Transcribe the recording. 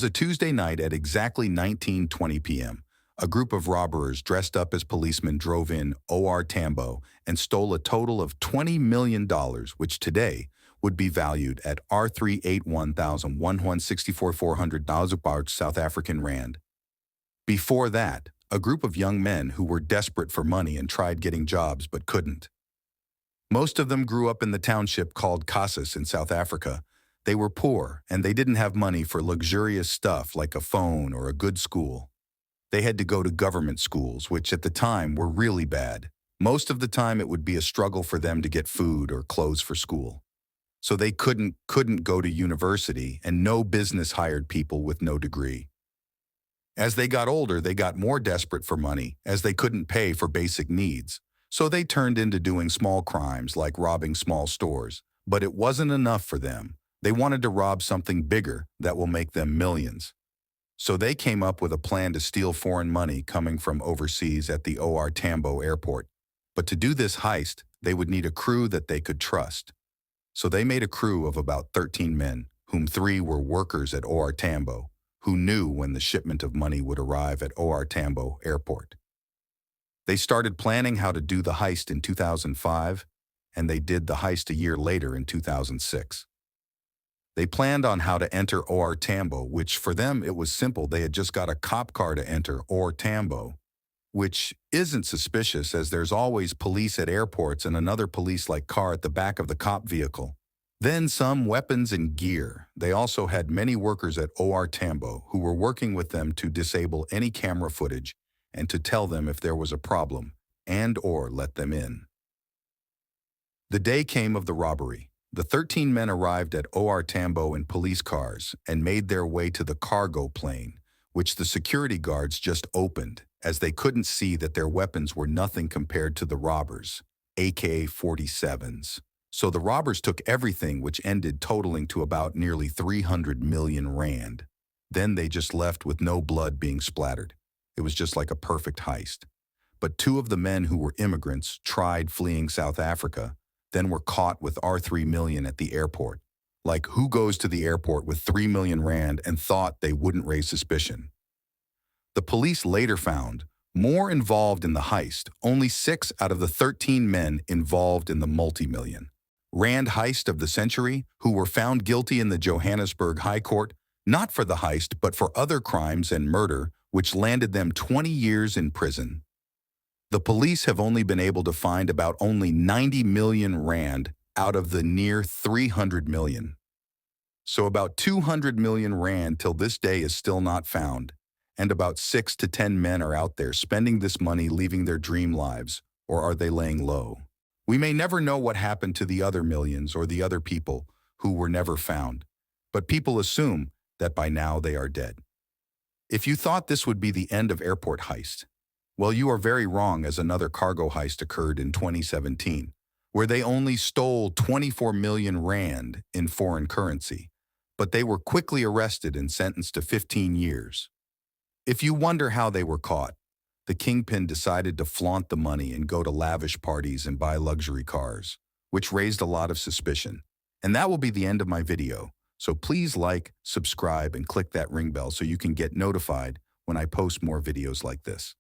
It was a Tuesday night at exactly 19:20 p.m. A group of robbers dressed up as policemen drove in OR Tambo and stole a total of $20 million, which today would be valued at R381,164,400 South African Rand. Before that, a group of young men who were desperate for money and tried getting jobs but couldn't. Most of them grew up in the township called Casas in South Africa. They were poor, and they didn't have money for luxurious stuff like a phone or a good school. They had to go to government schools, which at the time were really bad. Most of the time it would be a struggle for them to get food or clothes for school. So they couldn't go to university, and no business hired people with no degree. As they got older, they got more desperate for money, as they couldn't pay for basic needs. So they turned into doing small crimes like robbing small stores. But it wasn't enough for them. They wanted to rob something bigger that will make them millions. So they came up with a plan to steal foreign money coming from overseas at the OR Tambo airport. But to do this heist, they would need a crew that they could trust. So they made a crew of about 13 men, whom 3 were workers at OR Tambo, who knew when the shipment of money would arrive at OR Tambo airport. They started planning how to do the heist in 2005, and they did the heist a year later in 2006. They planned on how to enter OR Tambo, which for them it was simple. They had just got a cop car to enter OR Tambo, which isn't suspicious as there's always police at airports and another police-like car at the back of the cop vehicle. Then some weapons and gear. They also had many workers at OR Tambo who were working with them to disable any camera footage and to tell them if there was a problem and/or let them in. The day came of the robbery. The 13 men arrived at OR Tambo in police cars and made their way to the cargo plane, which the security guards just opened, as they couldn't see that their weapons were nothing compared to the robbers, AK-47s. So the robbers took everything, which ended totaling to about nearly 300 million rand. Then they just left with no blood being splattered. It was just like a perfect heist. But 2 of the men who were immigrants tried fleeing South Africa, then were caught with R3 million at the airport. Like, who goes to the airport with 3 million rand and thought they wouldn't raise suspicion? The police later found more involved in the heist, only 6 out of the 13 men involved in the multi-million rand heist of the century, who were found guilty in the Johannesburg High Court, not for the heist but for other crimes and murder, which landed them 20 years in prison. The police have only been able to find about only 90 million rand out of the near 300 million. So about 200 million rand till this day is still not found, and about 6 to 10 men are out there spending this money leaving their dream lives, or are they laying low? We may never know what happened to the other millions or the other people who were never found, but people assume that by now they are dead. If you thought this would be the end of airport heist, well, you are very wrong, as another cargo heist occurred in 2017, where they only stole 24 million rand in foreign currency, but they were quickly arrested and sentenced to 15 years. If you wonder how they were caught, the kingpin decided to flaunt the money and go to lavish parties and buy luxury cars, which raised a lot of suspicion. And that will be the end of my video, so please like, subscribe, and click that ring bell so you can get notified when I post more videos like this.